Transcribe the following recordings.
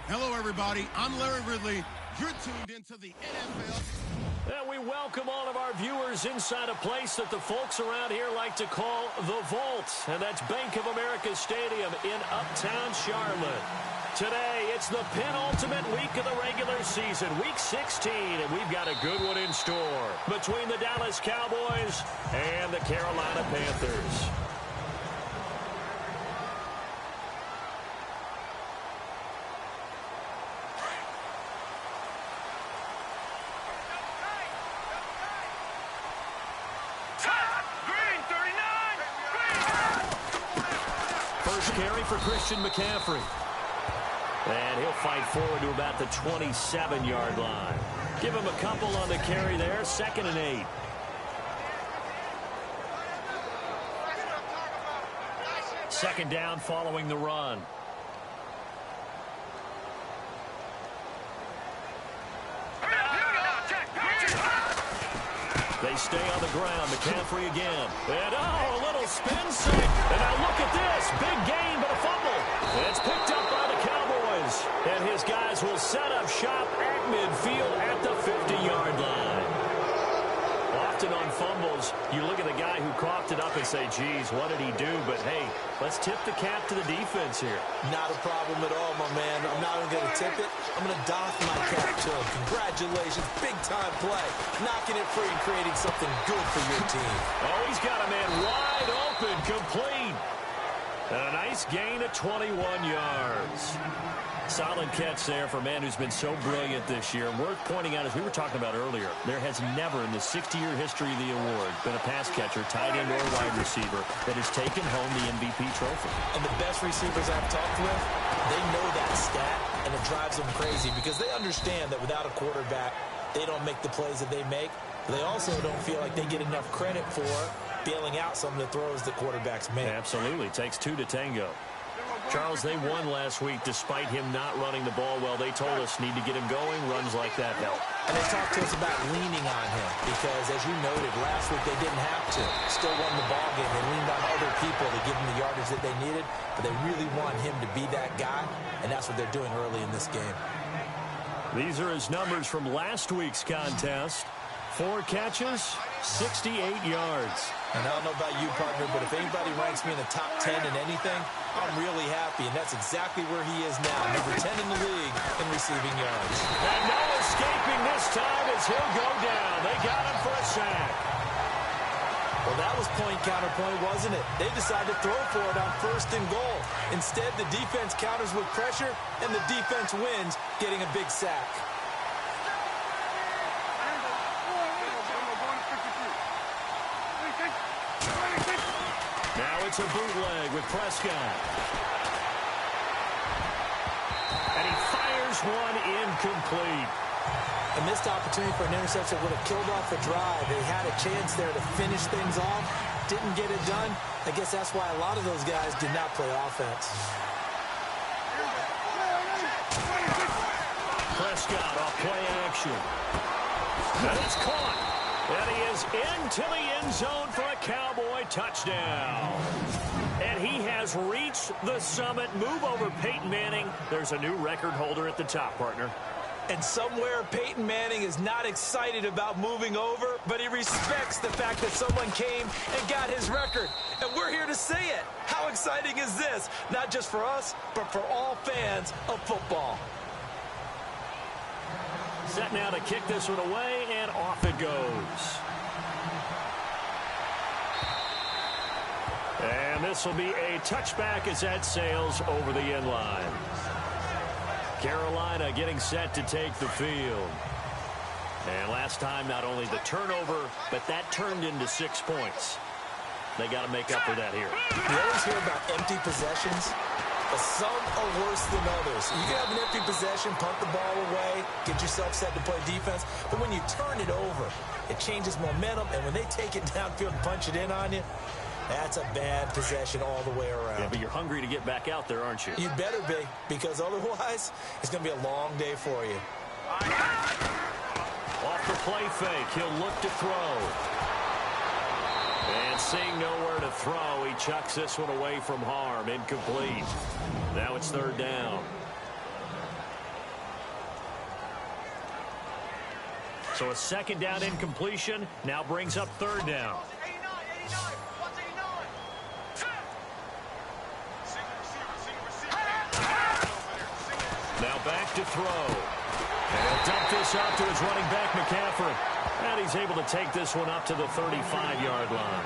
Hello, everybody. I'm Larry Ridley. You're tuned into the NFL. And we welcome all of our viewers inside a place that the folks around here like to call the Vault. And that's Bank of America Stadium in Uptown Charlotte. Today, it's the penultimate week of the regular season, Week 16, and we've got a good one in store between the Dallas Cowboys and the Carolina Panthers. Carry for Christian McCaffrey. And he'll fight forward to about the 27-yard line. Give him a couple on the carry there, 2nd and 8. Second down following the run. They stay on the ground. McCaffrey again. And a little spin save. And now look at this. Big gain, but a fumble. And it's picked up by the Cowboys. And his guys will set up shop at midfield at the 50-yard line. Often on fumbles, you look at the guy who coughed it up and say, geez, what did he do? But, hey, let's tip the cap to the defense here. Not a problem at all, my man. I'm not even going to tip it. I'm going to doff my cap to him. Congratulations. Big-time play. Knocking it free and creating something good for your team. Oh, he's got a man wide open, complete. And a nice gain of 21 yards. Solid catch there for a man who's been so brilliant this year. Worth pointing out, as we were talking about earlier, there has never in the 60-year history of the award been a pass catcher, tight end, or wide receiver that has taken home the MVP trophy. And the best receivers I've talked with, they know that stat, and it drives them crazy because they understand that without a quarterback, they don't make the plays that they make. They also don't feel like they get enough credit for bailing out some of the throws that quarterbacks make. Absolutely. Takes two to tango. Charles, they won last week despite him not running the ball well. They told us need to get him going. Runs like that help. And they talked to us about leaning on him because, as you noted, last week they didn't have to. Still won the ball game. They leaned on other people to give them the yardage that they needed, but they really want him to be that guy, and that's what they're doing early in this game. These are his numbers from last week's contest. 4 catches, 68 yards. And I don't know about you, partner, but if anybody ranks me in the top 10 in anything, I'm really happy, and that's exactly where he is now, number 10 in the league in receiving yards. And no escaping this time as he'll go down. They got him for a sack. Well, that was point-counterpoint, wasn't it? They decided to throw for it on 1st and goal. Instead, the defense counters with pressure, and the defense wins, getting a big sack. Now it's a bootleg with Prescott. And he fires one incomplete. A missed opportunity for an interception would have killed off the drive. They had a chance there to finish things off. Didn't get it done. I guess that's why a lot of those guys did not play offense. Prescott off play action. And it's caught. And he is into the end zone for a Cowboy touchdown. And he has reached the summit. Move over Peyton Manning. There's a new record holder at the top, partner. And somewhere Peyton Manning is not excited about moving over, but he respects the fact that someone came and got his record. And we're here to say it. How exciting is this? Not just for us, but for all fans of football. Set now to kick this one away, and off it goes. And this will be a touchback as that sails over the end line. Carolina getting set to take the field. And last time, not only the turnover, but that turned into 6 points. They got to make up for that here. You always hear about empty possessions, but some are worse than others. You can have an empty possession, punt the ball away, get yourself set to play defense, but when you turn it over, it changes momentum, and when they take it downfield and punch it in on you, that's a bad possession all the way around. Yeah, but you're hungry to get back out there, aren't you? You better be, because otherwise, it's going to be a long day for you. Off the play fake, he'll look to throw. And seeing nowhere to throw, he chucks this one away from harm. Incomplete. Now it's 3rd down. So a second down incompletion now brings up third down. Now back to throw. And he'll dump this out to his running back, McCaffrey. And he's able to take this one up to the 35-yard line.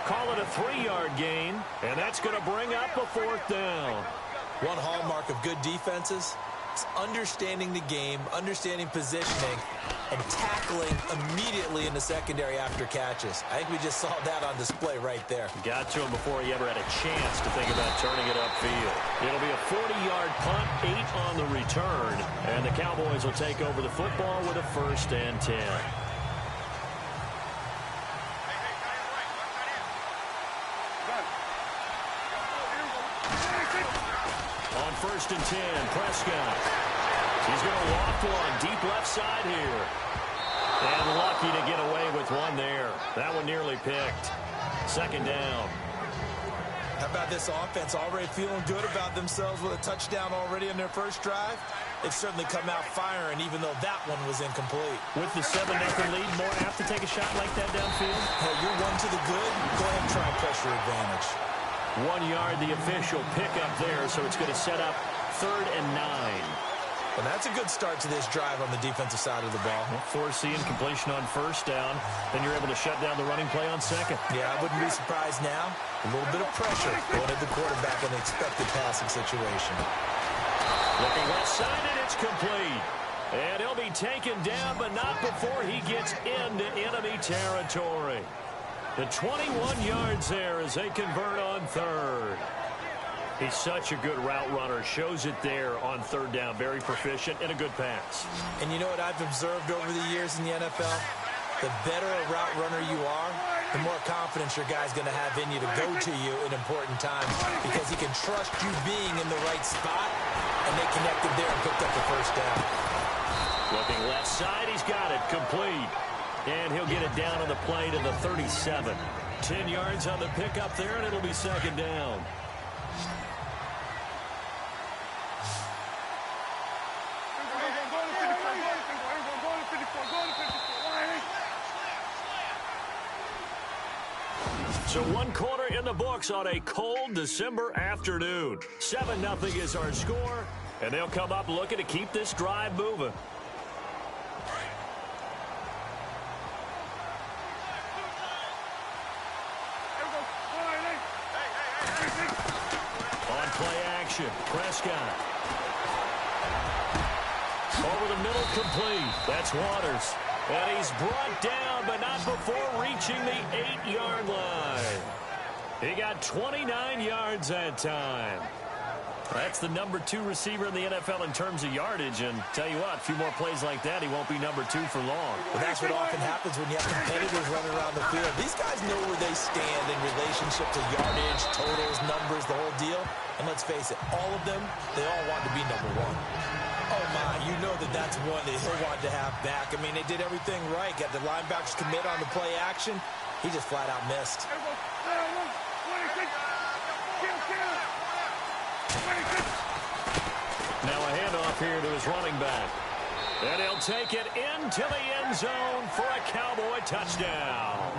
Call it a 3-yard gain, and that's going to bring up a fourth down. One hallmark of good defenses is understanding the game, understanding positioning, and tackling immediately in the secondary after catches. I think we just saw that on display right there. Got to him before he ever had a chance to think about turning it upfield. It'll be a 40-yard punt, 8 on the return, and the Cowboys will take over the football with a 1st and 10. On 1st and 10, Prescott. He's going to waffle on deep left side here. And lucky to get away with one there. That one nearly picked. 2nd down. How about this offense already feeling good about themselves with a touchdown already in their first drive? They've certainly come out firing, even though that one was incomplete. With the 7-0 lead, more apt to take a shot like that downfield? Hey, you're one to the good. Go ahead and try and press your advantage. 1 yard, the official pickup there, so it's going to set up 3rd and 9. And that's a good start to this drive on the defensive side of the ball. Foreseeing completion on 1st down, then you're able to shut down the running play on 2nd. Yeah, I wouldn't be surprised now. A little bit of pressure going at the quarterback in an expected passing situation. Looking left side, and it's complete. And he'll be taken down, but not before he gets into enemy territory. The 21 yards there as they convert on 3rd. He's such a good route runner. Shows it there on 3rd down. Very proficient and a good pass. And you know what I've observed over the years in the NFL? The better a route runner you are, the more confidence your guy's going to have in you to go to you in important times because he can trust you being in the right spot, and they connected there and picked up the 1st down. Looking left side, he's got it. Complete. And he'll get it down on the play to the 37. 10 yards on the pickup there, and it'll be 2nd down. So 1 quarter in the books on a cold December afternoon. 7-0 is our score, and they'll come up looking to keep this drive moving. On play action, Prescott. Over the middle, complete. That's Waters. And he's brought down, but not before reaching the 8-yard line. He got 29 yards that time. That's the number 2 receiver in the NFL in terms of yardage. And tell you what, a few more plays like that, he won't be number 2 for long. Well, that's what often happens when you have competitors running around the field. These guys know where they stand in relationship to yardage, totals, numbers, the whole deal. And let's face it, all of them, they all want to be number 1. Oh, my, you know that's one that he'll want to have back. I mean, they did everything right. Got the linebackers commit on the play action. He just flat out missed. Now a handoff here to his running back. And he'll take it into the end zone for a Cowboy touchdown.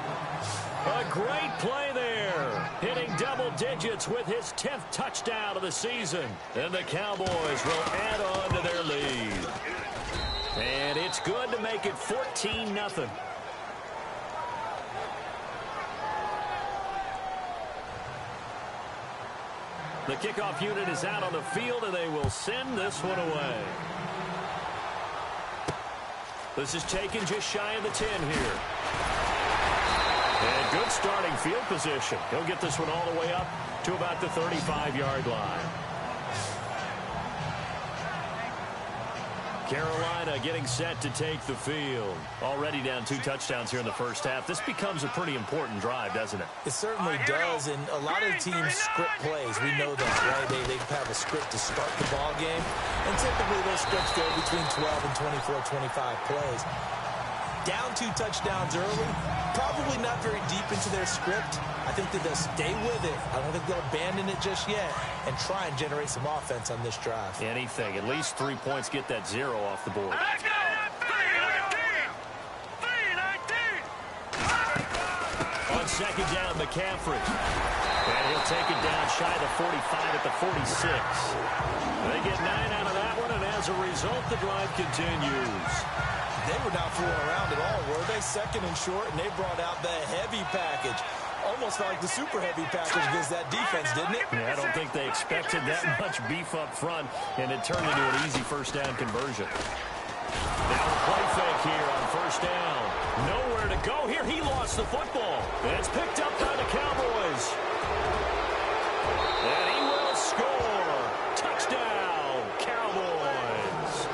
A great play there. Hitting double digits with his 10th touchdown of the season. And the Cowboys will add on to their lead. And it's good to make it 14-0. The kickoff unit is out on the field, and they will send this one away. This is taken just shy of the 10 here. And good starting field position. He'll get this one all the way up to about the 35-yard line. Carolina getting set to take the field. Already down 2 touchdowns here in the first half. This becomes a pretty important drive, doesn't it? It certainly does, and a lot of teams script plays. We know that, right? They have a script to start the ball game, and typically those scripts go between 12 and 24, 25 plays. Down 2 touchdowns early, probably not very deep into their script. I think that they'll stay with it. I don't think they'll abandon it just yet and try and generate some offense on this drive. Anything. At least 3 points, get that 0 off the board. Second down, McCaffrey. And he'll take it down shy of the 45 at the 46. They get 9 out of that one, and as a result, the drive continues. They were not fooling around at all, were they? Second and short, and they brought out the heavy package. Almost like the super heavy package against that defense, didn't it? Yeah, I don't think they expected that much beef up front, and it turned into an easy first down conversion. Now the play fake here on first down. Nowhere to go here. He lost the football. And it's picked up by the Cowboys. And he will score. Touchdown, Cowboys.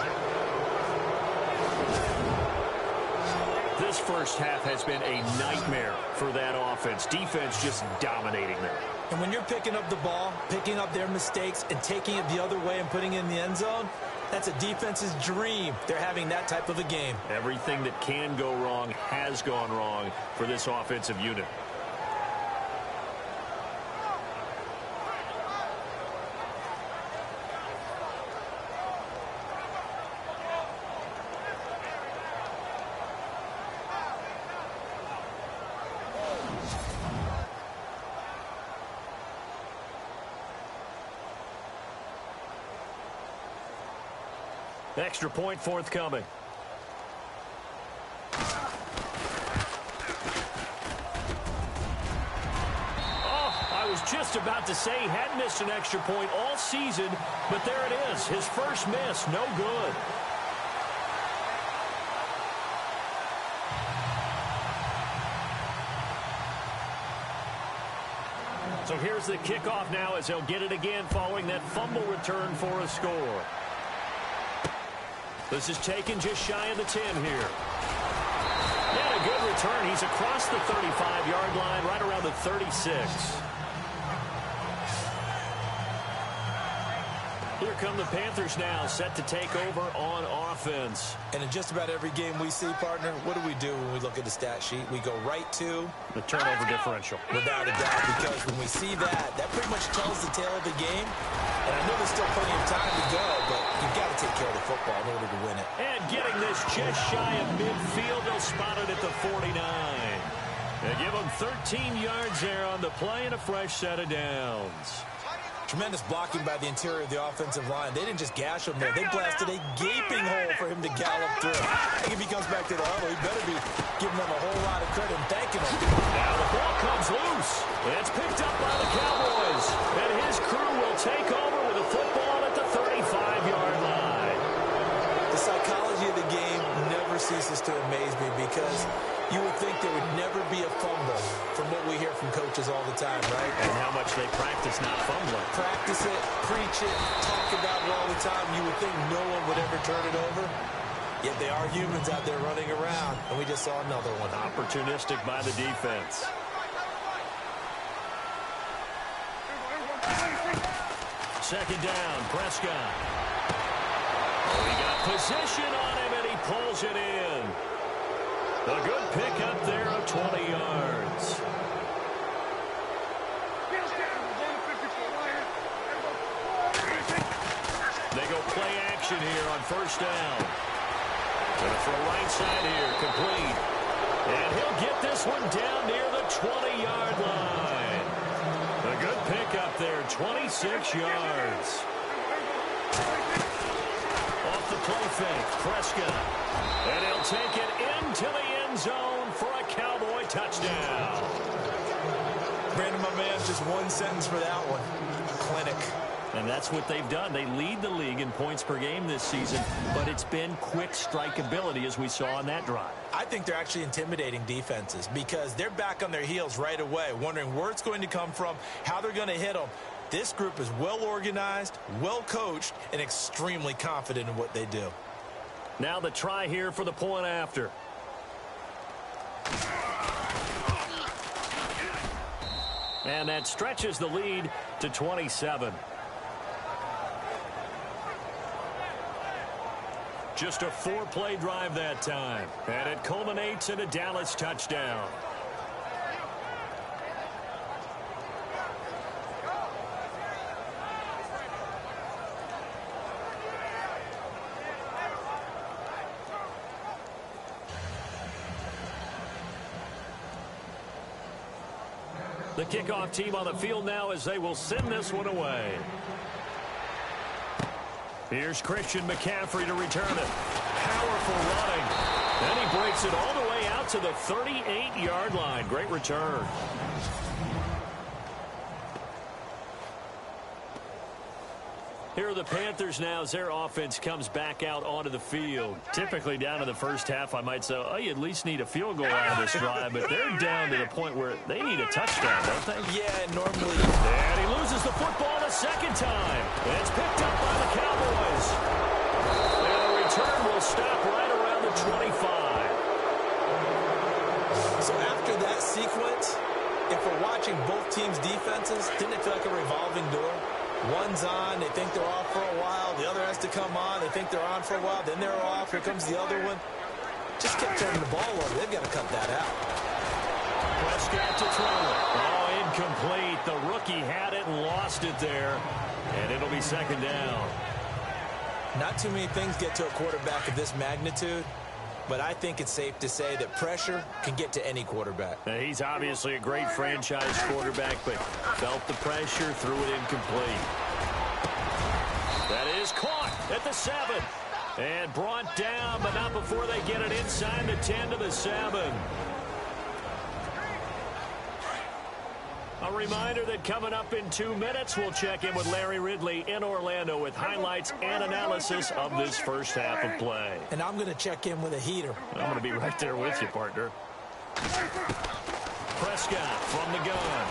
This first half has been a nightmare for that offense. Defense just dominating them. And when you're picking up the ball, picking up their mistakes, and taking it the other way and putting it in the end zone, that's a defense's dream. They're having that type of a game. Everything that can go wrong has gone wrong for this offensive unit. Extra point forthcoming. Oh, I was just about to say he hadn't missed an extra point all season, but there it is. His first miss, no good. So here's the kickoff now as they'll get it again following that fumble return for a score. This is taken just shy of the 10 here. And a good return. He's across the 35-yard line, right around the 36. Here come the Panthers now, set to take over on offense. And in just about every game we see, partner, what do when we look at the stat sheet? We go right to the turnover differential. Without a doubt, because when we see that, that pretty much tells the tale of the game. And I know there's still plenty of time to go, but you've got to take care of the football in order to win it. And getting this just shy of midfield, they'll spot it at the 49. They give them 13 yards there on the play and a fresh set of downs. Tremendous blocking by the interior of the offensive line. They didn't just gash him there. They blasted a gaping hole for him to gallop through. I think if he comes back to the huddle, he better be giving them a whole lot of credit and thanking them. Now the ball comes loose. It's picked up by the Cowboys. And his crew will take over with a football at the 35-yard line. The psychology of the game never ceases to amaze me because you would think there would never be a fumble from what we hear from coaches all the time, right? And how much they practice not fumbling. Practice it, preach it, talk about it all the time. You would think no one would ever turn it over. Yet they are humans out there running around, and we just saw another one. Opportunistic by the defense. Second down, Prescott. Oh, he got position on him, and he pulls it in. A good pickup there of 20 yards. They go play action here on first down. Gonna throw right side here, complete. And he'll get this one down near the 20-yard line. A good pickup there, 26 yards. Off the play fake, Prescott. And he'll take it into the end zone for a Cowboy touchdown. Brandon, my man, just one sentence for that one. Clinic. And that's what they've done. They lead the league in points per game this season, but it's been quick strike ability as we saw on that drive. I think they're actually intimidating defenses because they're back on their heels right away, wondering where it's going to come from, how they're going to hit them. This group is well organized, well coached, and extremely confident in what they do. Now the try here for the point after. And that stretches the lead to 27. Just a 4-play drive that time. And it culminates in a Dallas touchdown. The kickoff team on the field now as they will send this one away. Here's Christian McCaffrey to return it. Powerful running. And he breaks it all the way out to the 38-yard line. Great return. Here are the Panthers now as their offense comes back out onto the field. Typically down in the first half, I might say, oh, you at least need a field goal out of this drive, but they're down to the point where they need a touchdown, don't they? Yeah, normally. And he loses the football the second time. It's picked up by the Cowboys. And the return will stop right around the 25. So after that sequence, if we're watching both teams' defenses, didn't it feel like a revolving door? One's on, they think they're off for a while. The other has to come on, they think they're on for a while. Then they're off, here comes the other one. Just kept turning the ball over. They've got to cut that out. Prescott to throw it. Oh, incomplete. The rookie had it and lost it there. And it'll be second down. Not too many things get to a quarterback of this magnitude, but I think it's safe to say that pressure can get to any quarterback. Now, he's obviously a great franchise quarterback, but felt the pressure, threw it incomplete. That is caught at the 7. And brought down, but not before they get it inside the 10 to the 7. A reminder that coming up in 2 minutes, we'll check in with Larry Ridley in Orlando with highlights and analysis of this first half of play. And I'm going to check in with a heater. I'm going to be right there with you, partner. Prescott from the gun.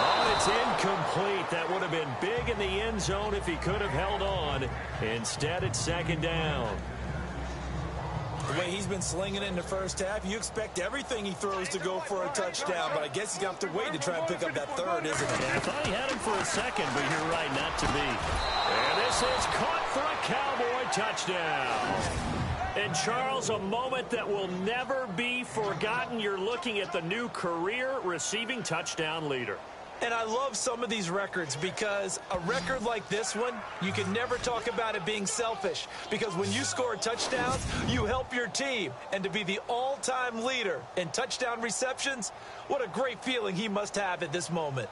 Oh, it's incomplete. That would have been big in the end zone if he could have held on. Instead, it's second down. The way he's been slinging it in the first half, you expect everything he throws to go for a touchdown, but I guess he's going to have to wait to try and pick up that third, isn't he? Yeah, I thought he had him for a second, but you're right, not to be. And this is caught for a Cowboy touchdown. And, Charles, a moment that will never be forgotten. You're looking at the new career receiving touchdown leader. And I love some of these records because a record like this one, you can never talk about it being selfish because when you score touchdowns, you help your team. And to be the all-time leader in touchdown receptions, what a great feeling he must have at this moment.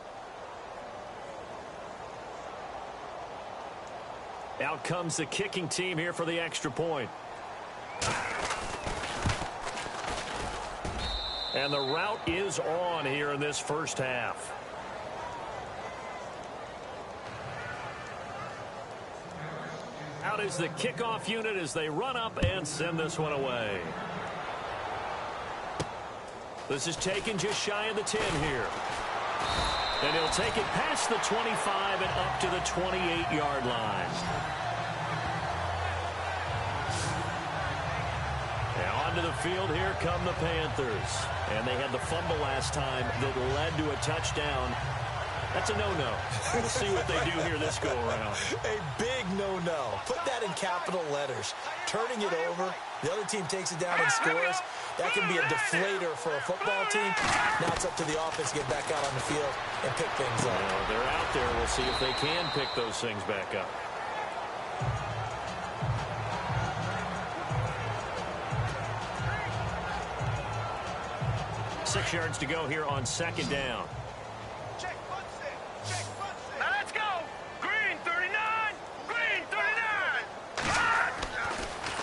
Out comes the kicking team here for the extra point. And the route is on here in this first half. Out is the kickoff unit as they run up and send this one away. This is taken just shy of the 10 here. And he'll take it past the 25 and up to the 28-yard line. Now onto the field, here come the Panthers. And they had the fumble last time that led to a touchdown. That's a no-no. We'll see what they do here this go-around. A big no-no. Put that in capital letters. Turning it over, the other team takes it down and scores. That can be a deflator for a football team. Now it's up to the offense to get back out on the field and pick things up. Well, they're out there. We'll see if they can pick those things back up. Six yards to go here on second down.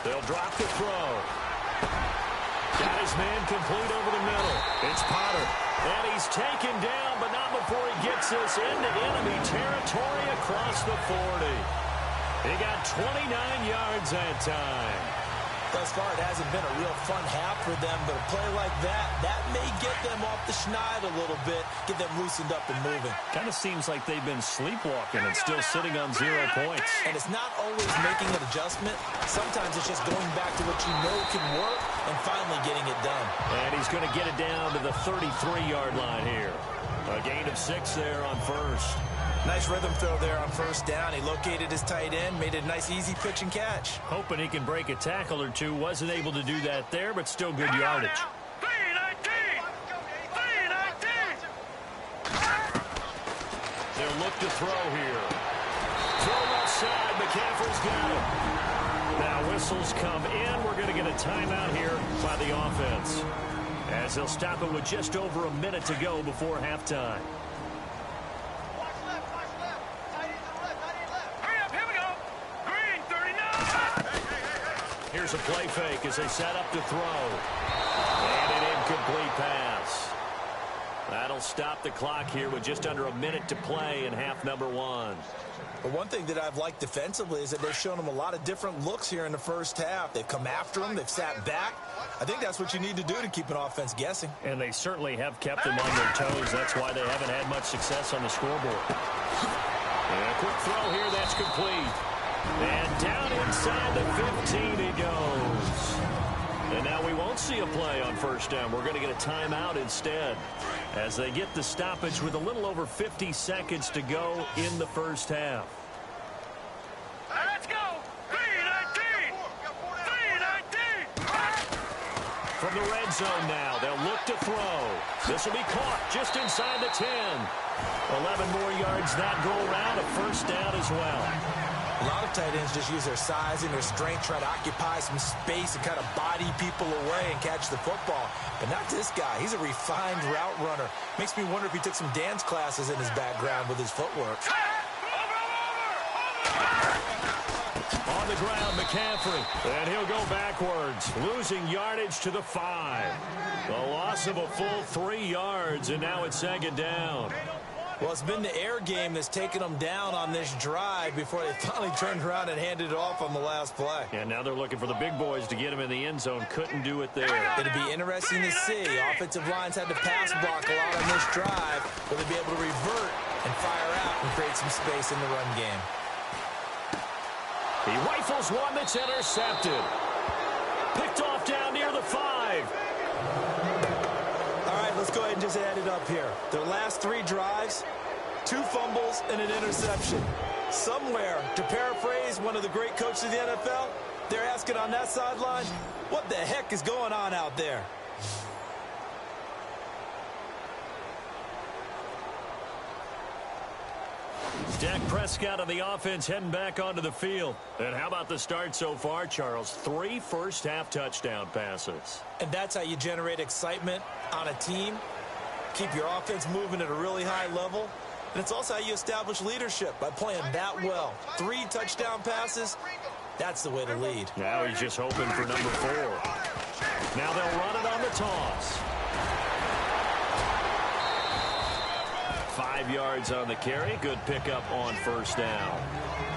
They'll drop the throw. Got his man complete over the middle. It's Potter. And he's taken down, but not before he gets this into enemy territory across the 40. He got 29 yards that time. Thus far, it hasn't been a real fun half for them, but a play like that may get them off the schneid a little bit, get them loosened up and moving. Kind of seems like they've been sleepwalking and still sitting on 0 points. And it's not always making an adjustment. Sometimes it's just going back to what you know can work and finally getting it done. And he's going to get it down to the 33-yard line here. A gain of 6 there on first. Nice rhythm throw there on first down. He located his tight end, made it a nice easy pitch and catch. Hoping he can break a tackle or two. Wasn't able to do that there, but still good yardage. They'll look to throw here. Throw left side. McCaffrey's got it. Now whistles come in. We're going to get a timeout here by the offense. as they'll stop it with just over a minute to go before halftime. Here's a play fake as they set up to throw. And an incomplete pass. That'll stop the clock here with just under a minute to play in half number one. But one thing that I've liked defensively is that they've shown them a lot of different looks here in the first half. They've come after them. They've sat back. I think that's what you need to do to keep an offense guessing. And they certainly have kept them on their toes. That's why they haven't had much success on the scoreboard. And a quick throw here. That's complete. And down inside the 15 he goes. And now we won't see a play on first down. We're going to get a timeout instead as they get the stoppage with a little over 50 seconds to go in the first half. Let's go! 3-19! 3-19! From the red zone now, they'll look to throw. This will be caught just inside the 10. 11 more yards that go around, a first down as well. A lot of tight ends just use their size and their strength, try to occupy some space and kind of body people away and catch the football. But not this guy. He's a refined route runner. Makes me wonder if he took some dance classes in his background with his footwork. On the ground, McCaffrey. And he'll go backwards, losing yardage to the 5. The loss of a full 3 yards, and now it's second down. Well, it's been the air game that's taken them down on this drive before they finally turned around and handed it off on the last play. And now they're looking for the big boys to get him in the end zone. Couldn't do it there. It'll be interesting to see. Offensive lines had to pass block a lot on this drive. Will they be able to revert and fire out and create some space in the run game? He rifles one that's intercepted. Picked off down near the 5. Let's go ahead and just add it up here. Their last 3 drives, 2 fumbles and an interception. Somewhere, to paraphrase one of the great coaches of the NFL, they're asking on that sideline, what the heck is going on out there? Dak Prescott on the offense heading back onto the field. And how about the start so far, Charles? 3 first-half touchdown passes. And that's how you generate excitement on a team. Keep your offense moving at a really high level. And it's also how you establish leadership, by playing that well. 3 touchdown passes, that's the way to lead. Now he's just hoping for number 4. Now they'll run it on the toss. 5 yards on the carry. Good pickup on first down.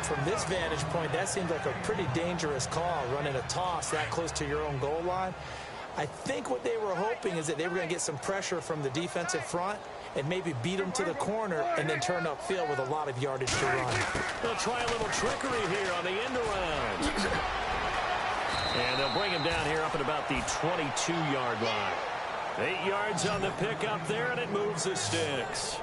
From this vantage point, that seems like a pretty dangerous call, running a toss that close to your own goal line. I think what they were hoping is that they were going to get some pressure from the defensive front and maybe beat them to the corner and then turn upfield with a lot of yardage to run. They'll try a little trickery here on the end around. And they'll bring him down here up at about the 22-yard line. 8 yards on the pickup there, and it moves the sticks.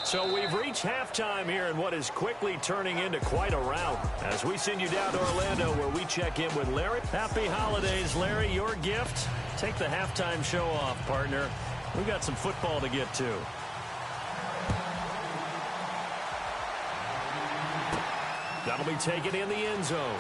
So we've reached halftime here in what is quickly turning into quite a rout as we send you down to Orlando where we check in with Larry. Happy holidays, Larry. Your gift? Take the halftime show off, partner. We've got some football to get to. That'll be taken in the end zone.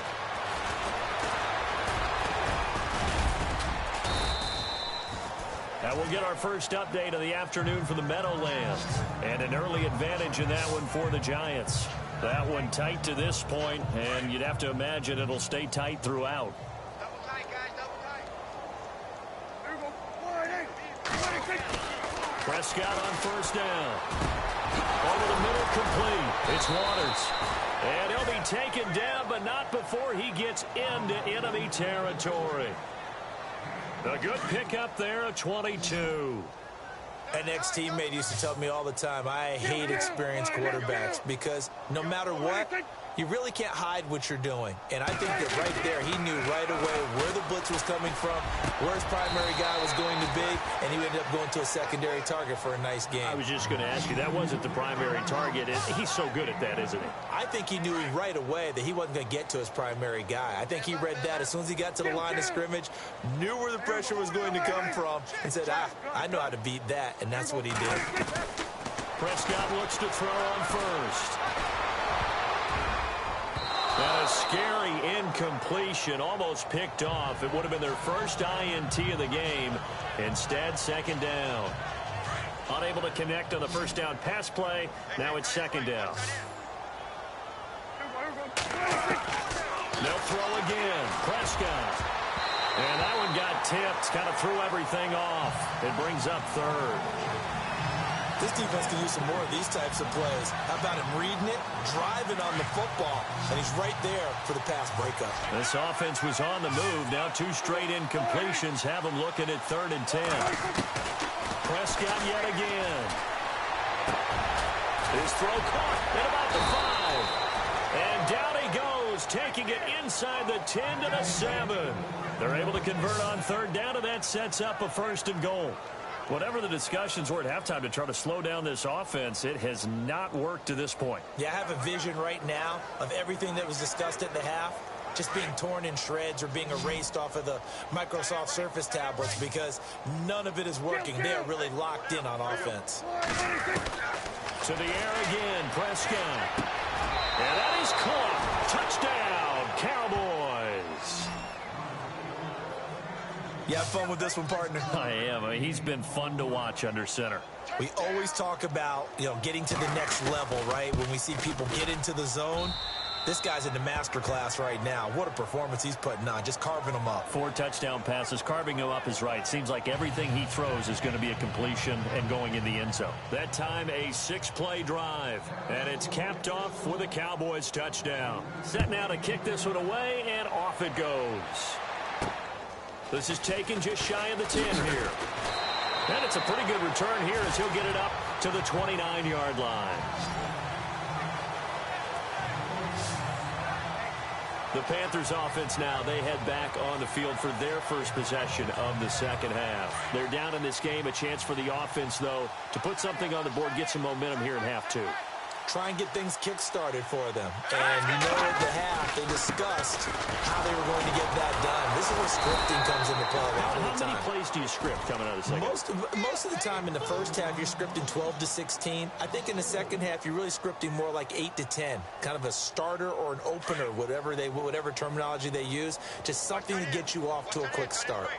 That will get our first update of the afternoon for the Meadowlands. And an early advantage in that one for the Giants. That one tight to this point, and you'd have to imagine it'll stay tight throughout. Double tight, guys, double tight. Prescott on first down. Over the middle, complete. It's Waters. And he'll be taken down, but not before he gets into enemy territory. A good pickup there, a 22. An ex-teammate used to tell me all the time, I hate experienced quarterbacks because no matter what, you really can't hide what you're doing. And I think that right there, he knew right away where the blitz was coming from, where his primary guy was going to be, and he ended up going to a secondary target for a nice game. I was just going to ask you, that wasn't the primary target. He's so good at that, isn't he? I think he knew right away that he wasn't going to get to his primary guy. I think he read that as soon as he got to the line of scrimmage, knew where the pressure was going to come from, and said, I know how to beat that, and that's what he did. Prescott looks to throw on first. And a scary incompletion, almost picked off. It would have been their first INT of the game. Instead, second down. Unable to connect on the first down pass play. Now it's second down. They'll throw again. Prescott. And that one got tipped. Kind of threw everything off. It brings up third. This defense can use some more of these types of plays. How about him reading it, driving on the football, and he's right there for the pass breakup. This offense was on the move. Now two straight incompletions have them looking at 3rd and 10. Prescott yet again. His throw caught at about the 5. And down he goes, taking it inside the 10 to the 7. They're able to convert on 3rd down, and that sets up a 1st and goal. Whatever the discussions were at halftime to try to slow down this offense, it has not worked to this point. Yeah, I have a vision right now of everything that was discussed at the half just being torn in shreds or being erased off of the Microsoft Surface tablets because none of it is working. They are really locked in on offense. To the air again, Prescott. And that is caught. Touchdown, Cowboys. You have fun with this one, partner? I am. He's been fun to watch under center. We always talk about, getting to the next level, right? When we see people get into the zone. This guy's in the master class right now. What a performance he's putting on, just carving them up. 4 touchdown passes. Carving him up is right. Seems like everything he throws is going to be a completion and going in the end zone. That time, a 6-play drive. And it's capped off with a Cowboys touchdown. Set now to kick this one away, and off it goes. This is taken just shy of the 10 here. And it's a pretty good return here as he'll get it up to the 29-yard line. The Panthers offense now, they head back on the field for their first possession of the second half. They're down in this game, a chance for the offense, though, to put something on the board, get some momentum here in half 2. Try and get things kick-started for them. And at the half, they discussed how they were going to get that done. This is where scripting comes into play a lot of the time. How many plays do you script coming out of the second? Most of the time in the first half, you're scripting 12 to 16. I think in the second half, you're really scripting more like 8 to 10. Kind of a starter or an opener, whatever terminology they use. Just something to get you off to a quick start.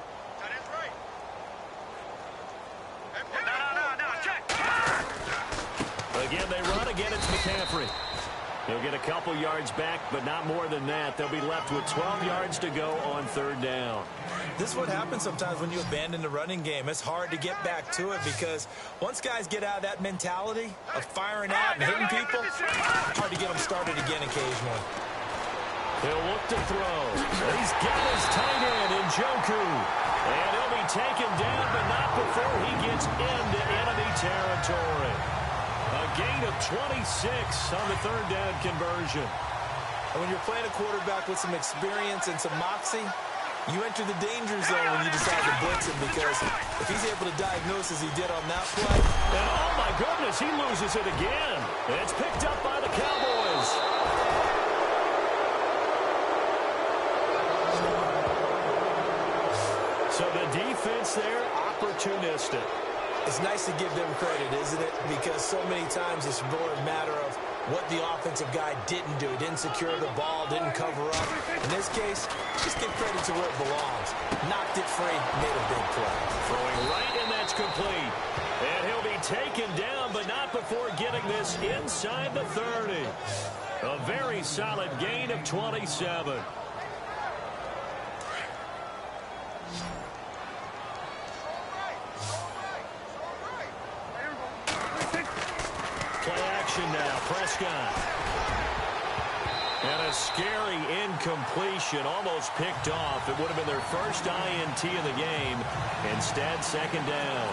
Again, they run. Again, it's McCaffrey. He'll get a couple yards back, but not more than that. They'll be left with 12 yards to go on 3rd down. This is what happens sometimes when you abandon the running game. It's hard to get back to it because once guys get out of that mentality of firing out and hitting people, it's hard to get them started again occasionally. He'll look to throw. He's got his tight end in Njoku. And he'll be taken down, but not before he gets into enemy territory. A gain of 26 on the 3rd down conversion. And when you're playing a quarterback with some experience and some moxie, you enter the danger zone when you decide to blitz him because if he's able to diagnose as he did on that play. And oh my goodness, he loses it again. And it's picked up by the Cowboys. So the defense there, opportunistic. It's nice to give them credit, isn't it? Because so many times it's more a matter of what the offensive guy didn't do. Didn't secure the ball, didn't cover up. In this case, just give credit to where it belongs. Knocked it free, made a big play. Throwing right, and that's complete. And he'll be taken down, but not before getting this inside the 30. A very solid gain of 27. Now, Prescott. And a scary incompletion, almost picked off. It would have been their first INT of the game. Instead, second down.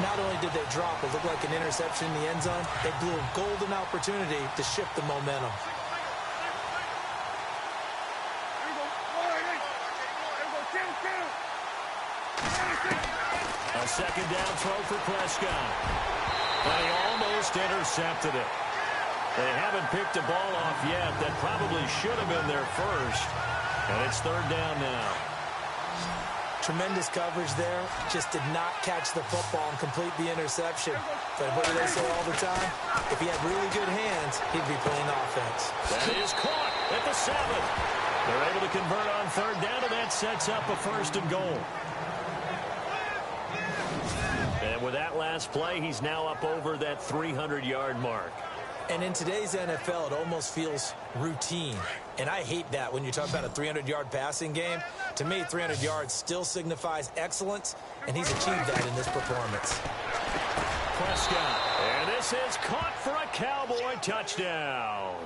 Not only did they drop, it looked like an interception in the end zone, they blew a golden opportunity to shift the momentum. A second down throw for Prescott. But he almost intercepted it. They haven't picked the ball off yet. That probably should have been their first. And it's 3rd down now. Tremendous coverage there. Just did not catch the football and complete the interception. But what do they say all the time? If he had really good hands, he'd be playing offense. That is caught at the 7. They're able to convert on third down, and that sets up a 1st and goal. And with that last play, he's now up over that 300-yard mark. And in today's NFL, it almost feels routine. And I hate that when you talk about a 300-yard passing game. To me, 300 yards still signifies excellence, and he's achieved that in this performance. Prescott, and this is caught for a Cowboy touchdown.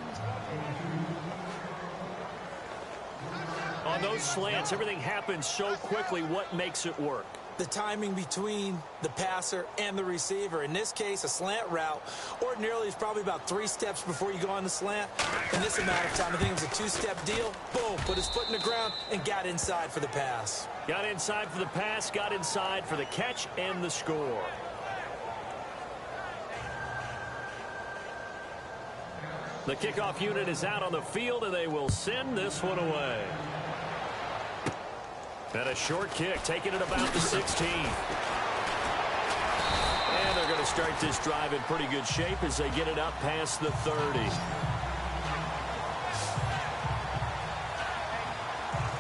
On those slants, everything happens so quickly. What makes it work? The timing between the passer and the receiver. In this case, a slant route ordinarily is probably about 3 steps before you go on the slant. In this amount of time, I think it was a 2-step deal. Boom, put his foot in the ground and got inside for the pass. Got inside for the pass, got inside for the catch and the score. The kickoff unit is out on the field, and they will send this one away. And a short kick, taking it about the 16. And they're going to start this drive in pretty good shape as they get it up past the 30.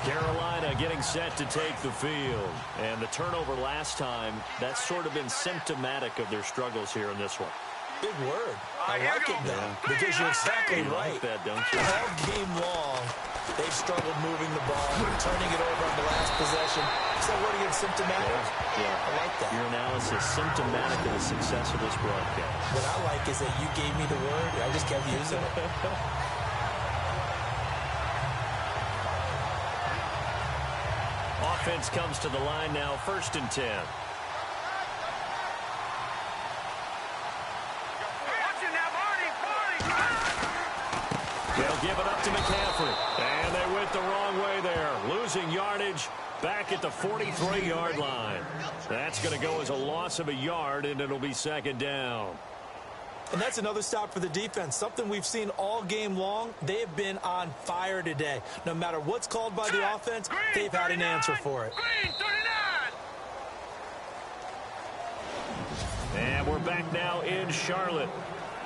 Carolina getting set to take the field. And the turnover last time, that's sort of been symptomatic of their struggles here in this one. Big word. I like it, though, because you're exactly right. Like that, don't you? All game long, they've struggled moving the ball, turning it over on the last possession. Is that word again, symptomatic? Yeah. I like that. Your analysis, symptomatic of the success of this broadcast. What I like is that you gave me the word, I just kept using it. Offense comes to the line now, 1st and 10. They'll give it up to McCaffrey. And they went the wrong way there. Losing yardage back at the 43-yard line. That's going to go as a loss of a yard, and it'll be 2nd down. And that's another stop for the defense. Something we've seen all game long. They have been on fire today. No matter what's called by the offense, they've had an answer for it. And we're back now in Charlotte.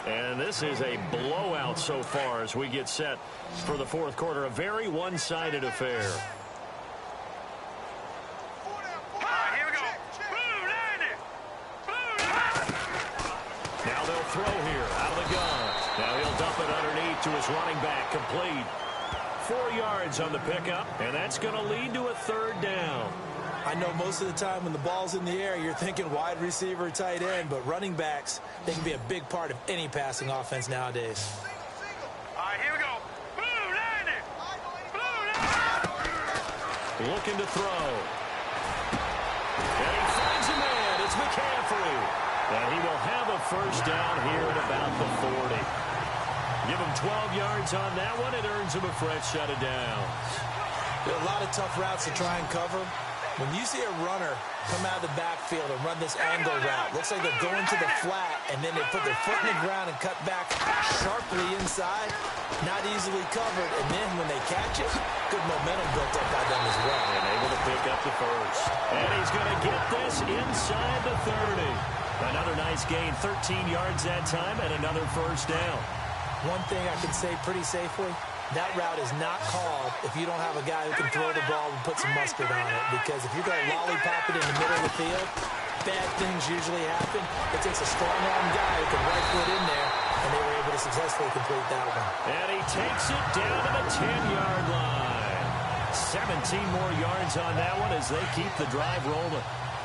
And this is a blowout so far as we get set for the 4th quarter. A very one-sided affair. Here we go. Now they'll throw here out of the gun. Now he'll dump it underneath to his running back. Complete. 4 yards on the pickup, and that's going to lead to a 3rd down. I know most of the time when the ball's in the air, you're thinking wide receiver, tight end, but running backs, they can be a big part of any passing offense nowadays. Here we go. Looking to throw. And he finds a man. It's McCaffrey. And he will have a 1st down here at about the 40. Give him 12 yards on that one. It earns him a fresh set of downs. There are a lot of tough routes to try and cover. When you see a runner come out of the backfield and run this angle route, looks like they're going to the flat, and then they put their foot in the ground and cut back sharply inside, not easily covered, and then when they catch it, good momentum built up by them as well. And able to pick up the 1st. And he's going to get this inside the 30. Another nice gain, 13 yards that time, and another 1st down. One thing I can say pretty safely, that route is not called if you don't have a guy who can throw the ball and put some mustard on it. Because if you're going to lollipop it in the middle of the field, bad things usually happen. It takes a strong-arm guy who can right foot in there, and they were able to successfully complete that one. And he takes it down to the 10-yard line. 17 more yards on that one as they keep the drive rolling.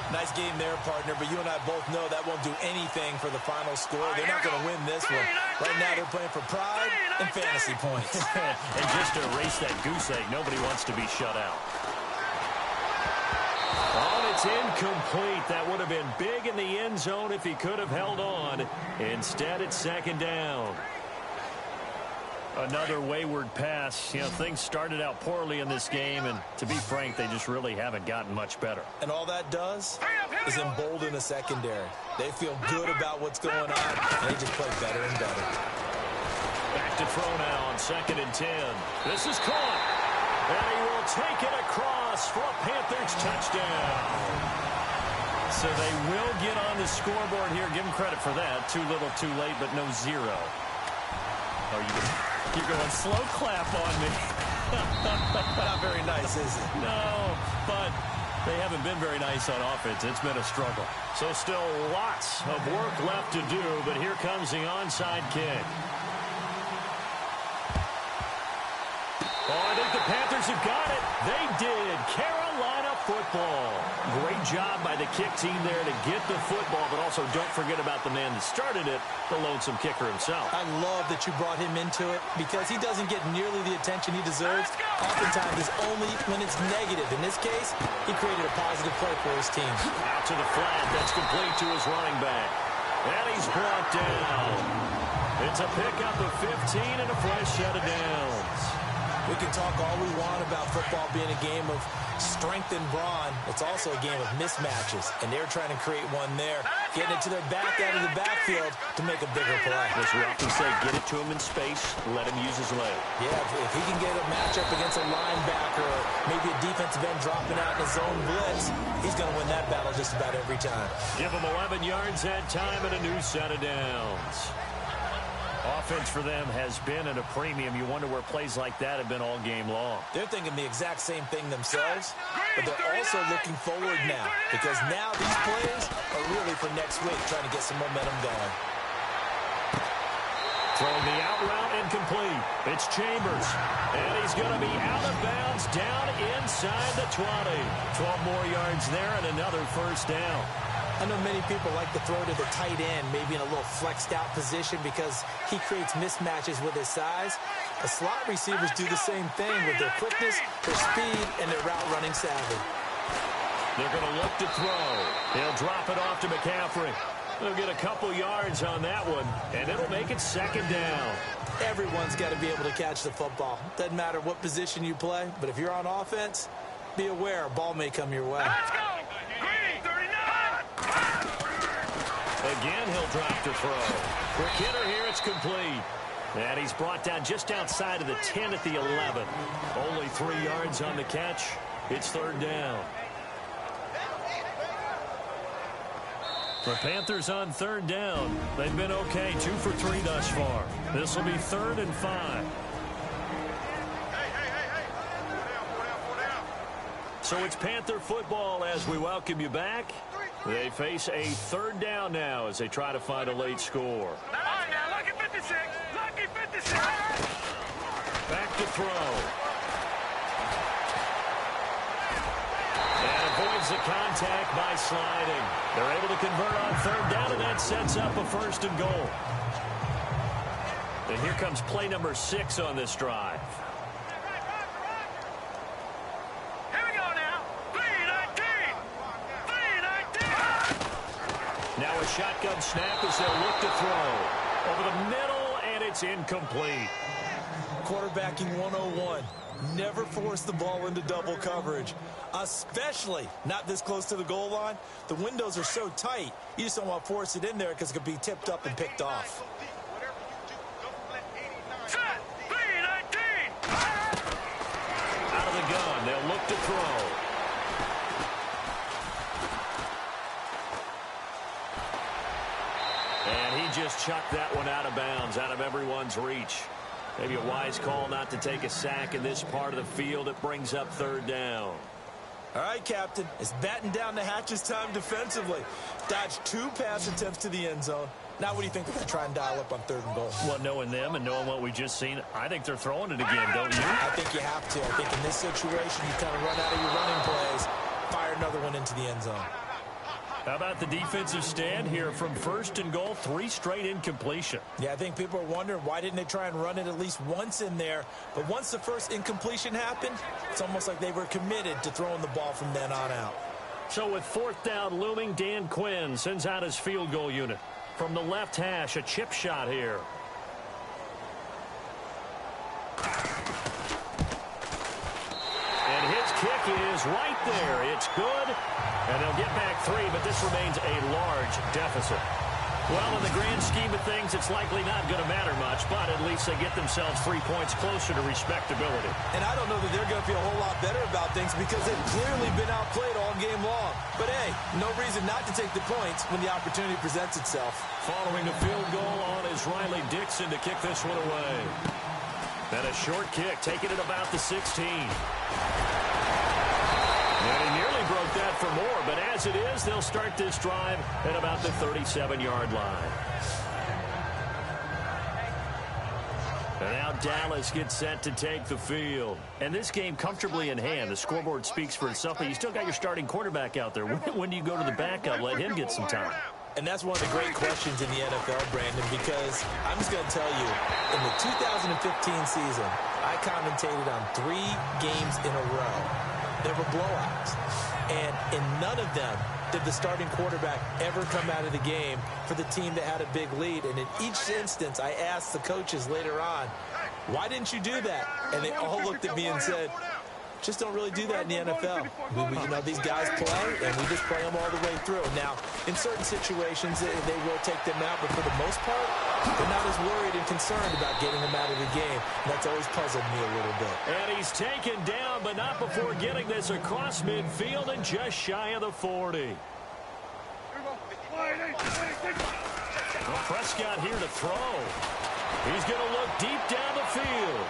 Nice game there, partner, but you and I both know that won't do anything for the final score. They're not going to win this one. Right now they're playing for pride and fantasy points. And just to erase that goose egg, nobody wants to be shut out. Oh, and it's incomplete. That would have been big in the end zone if he could have held on. Instead, it's 2nd down. Another wayward pass. You know, things started out poorly in this game, and to be frank, they just really haven't gotten much better. And all that does is embolden a secondary. They feel good about what's going on, and they just play better and better. Back to throw now on 2nd and 10. This is caught. And he will take it across for a Panthers touchdown. So they will get on the scoreboard here. Give them credit for that. Too little, too late, but no zero. Oh, you're going slow clap on me. Not very nice, is it? No, but they haven't been very nice on offense. It's been a struggle. So still lots of work left to do, but here comes the onside kick. Oh, I think the Panthers have got it. They did. Carolina football. Great job by the kick team there to get the football, but also don't forget about the man that started it, the lonesome kicker himself. I love that you brought him into it because he doesn't get nearly the attention he deserves. Oftentimes it's only when it's negative. In this case, he created a positive play for his team. Out to the flat. That's complete to his running back. And he's brought down. It's a pickup of 15 and a fresh set of downs. We can talk all we want about football being a game of strength and brawn. It's also a game of mismatches, and they're trying to create one there, getting it to their back out of the backfield to make a bigger play. As we often say, get it to him in space, let him use his leg. Yeah, if he can get a matchup against a linebacker or maybe a defensive end dropping out in a zone blitz, he's going to win that battle just about every time. Give him 11 yards that time and a new set of downs. Offense for them has been at a premium. You wonder where plays like that have been all game long. They're thinking the exact same thing themselves, but they're also looking forward now because now these plays are really for next week, trying to get some momentum going. Throwing the out route incomplete. It's Chambers, and he's going to be out of bounds down inside the 20. 12 more yards there and another first down. I know many people like to throw to the tight end, maybe in a little flexed out position because he creates mismatches with his size. The slot receivers do the same thing with their quickness, their speed, and their route running savvy. They're going to look to throw. He'll drop it off to McCaffrey. They'll get a couple yards on that one, and it'll make it second down. Everyone's got to be able to catch the football. Doesn't matter what position you play, but if you're on offense, be aware a ball may come your way. Let's go! Green, 39! Again, he'll drop to throw. Quick hitter here, it's complete. And he's brought down just outside of the 10 at the 11. Only 3 yards on the catch. It's third down. The Panthers on third down. They've been okay, 2 for 3 thus far. This will be 3rd and 5. So it's Panther football as we welcome you back. They face a third down now as they try to find a late score. Now, lucky 56! Lucky 56! Back to throw. And avoids the contact by sliding. They're able to convert on third down, and that sets up a 1st and goal. And here comes play number 6 on this drive. Now a shotgun snap as they'll look to throw. Over the middle, and it's incomplete. Quarterbacking 101. Never force the ball into double coverage, especially not this close to the goal line. The windows are so tight, you just don't want to force it in there because it could be tipped up and picked off. Out of the gun, they'll look to throw. And he just chucked that one out of bounds, out of everyone's reach. Maybe a wise call not to take a sack in this part of the field. It brings up third down. All right, Captain. It's batten down the hatches time defensively. Dodged 2 pass attempts to the end zone. Now what do you think they're going to try and dial up on 3rd and goal? Well, knowing them and knowing what we just seen, I think they're throwing it again, don't you? I think you have to. I think in this situation, you kind of run out of your running plays, fire another one into the end zone. How about the defensive stand here from 1st and goal, 3 straight incompletion? Yeah, I think people are wondering why didn't they try and run it at least once in there. But once the first incompletion happened, it's almost like they were committed to throwing the ball from then on out. So with 4th down looming, Dan Quinn sends out his field goal unit. From the left hash, a chip shot here. And his kick is right there. It's good. And they'll get back 3, but this remains a large deficit. Well, in the grand scheme of things, it's likely not going to matter much, but at least they get themselves 3 points closer to respectability. And I don't know that they're going to feel a whole lot better about things because they've clearly been outplayed all game long. But, hey, no reason not to take the points when the opportunity presents itself. Following the field goal on is Riley Dixon to kick this one away. And a short kick, taking it about the 16. And he nearly broke that for more, but as it is, they'll start this drive at about the 37-yard line. And now Dallas gets set to take the field. And this game comfortably in hand. The scoreboard speaks for itself, but you still got your starting quarterback out there. When do you go to the backup? Let him get some time. And that's one of the great questions in the NFL, Brandon, because I'm just going to tell you, in the 2015 season, I commentated on 3 games in a row. There were blowouts. And in none of them did the starting quarterback ever come out of the game for the team that had a big lead. And in each instance, I asked the coaches later on, why didn't you do that? And they all looked at me and said, just don't really do that in the NFL. You know, these guys play, and we just play them all the way through. Now, in certain situations, they will take them out, but for the most part, they're not as worried and concerned about getting them out of the game. And that's always puzzled me a little bit. And he's taken down, but not before getting this across midfield and just shy of the 40. Well, Prescott here to throw. He's going to look deep down the field.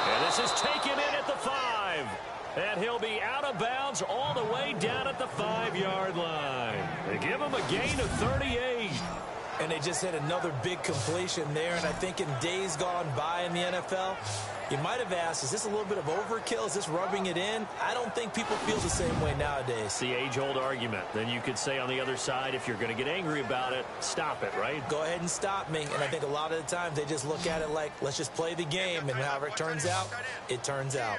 And this is taken in at the 5. And he'll be out of bounds all the way down at the 5-yard line. They give him a gain of 38. And they just hit another big completion there. And I think in days gone by in the NFL, you might have asked, is this a little bit of overkill? Is this rubbing it in? I don't think people feel the same way nowadays. It's the age-old argument. Then you could say on the other side, if you're going to get angry about it, stop it, right? Go ahead and stop me. And I think a lot of the times they just look at it like, let's just play the game. And however it turns out, it turns out.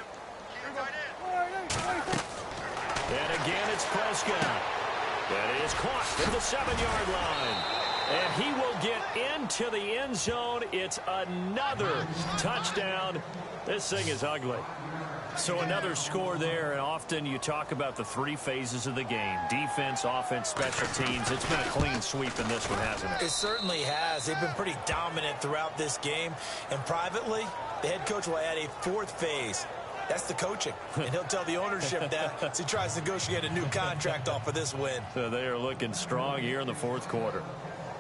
And again, it's Prescott. That is caught at the 7-yard line. And he will get into the end zone. It's another touchdown. This thing is ugly. So another score there, and often you talk about the 3 phases of the game. Defense, offense, special teams. It's been a clean sweep in this one, hasn't it? It certainly has. They've been pretty dominant throughout this game. And privately, the head coach will add a 4th phase. That's the coaching. And he'll tell the ownership that as he tries to negotiate a new contract off of this win. So they are looking strong here in the 4th quarter.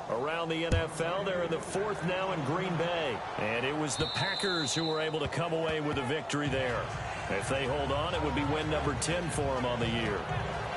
Around the NFL, they're in the 4th now in Green Bay. And it was the Packers who were able to come away with a victory there. If they hold on, it would be win number 10 for them on the year.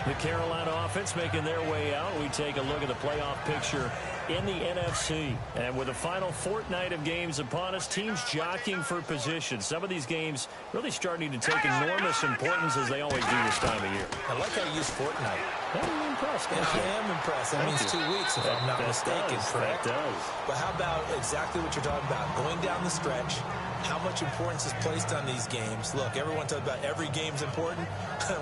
The Carolina offense making their way out. We take a look at the playoff picture in the NFC. And with the final fortnight of games upon us, teams jockeying for position. Some of these games really starting to take enormous importance as they always do this time of year. I like how you use fortnight. I'm impressed. And I am impressed. That means 2 weeks, if I'm not mistaken, correct? That does. But how about exactly what you're talking about? Going down the stretch, how much importance is placed on these games? Look, everyone talks about every game's important.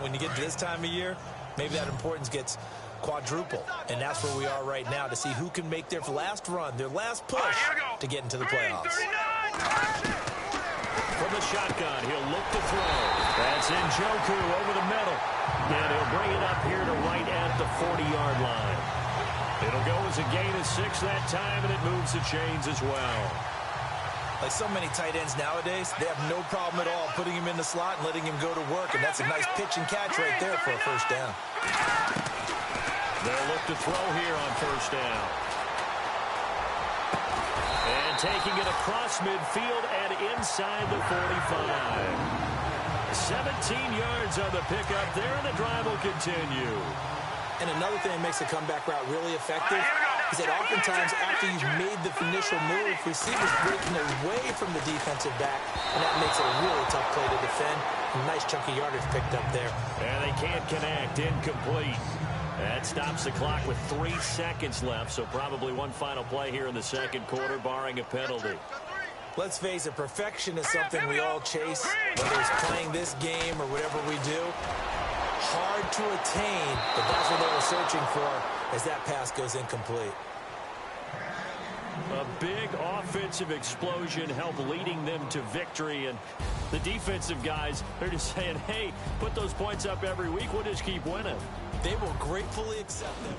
When you get to this time of year, maybe that importance gets quadruple. And that's where we are right now to see who can make their last run, their last push to get into the playoffs. From the shotgun, he'll look to throw. That's Njoku over the middle. And he'll bring it up here to right at the 40-yard line. It'll go as a gain of 6 that time, and it moves the chains as well. Like so many tight ends nowadays, they have no problem at all putting him in the slot and letting him go to work. And that's a nice pitch and catch right there for a first down. They'll look to throw here on first down. And taking it across midfield and inside the 45. 17 yards on the pickup there, and the drive will continue. And another thing that makes the comeback route really effective is that oftentimes after you've made the initial move, receivers breaking away from the defensive back, and that makes it a really tough play to defend. A nice chunky yardage picked up there. And they can't connect. Incomplete. That stops the clock with 3 seconds left, so probably one final play here in the 2nd quarter, barring a penalty. Let's face it, perfection is something we all chase, whether it's playing this game or whatever we do. Hard to attain, but that's what they were searching for as that pass goes incomplete. A big offensive explosion helped leading them to victory, and the defensive guys, they're just saying, hey, put those points up every week, we'll just keep winning. They will gratefully accept them.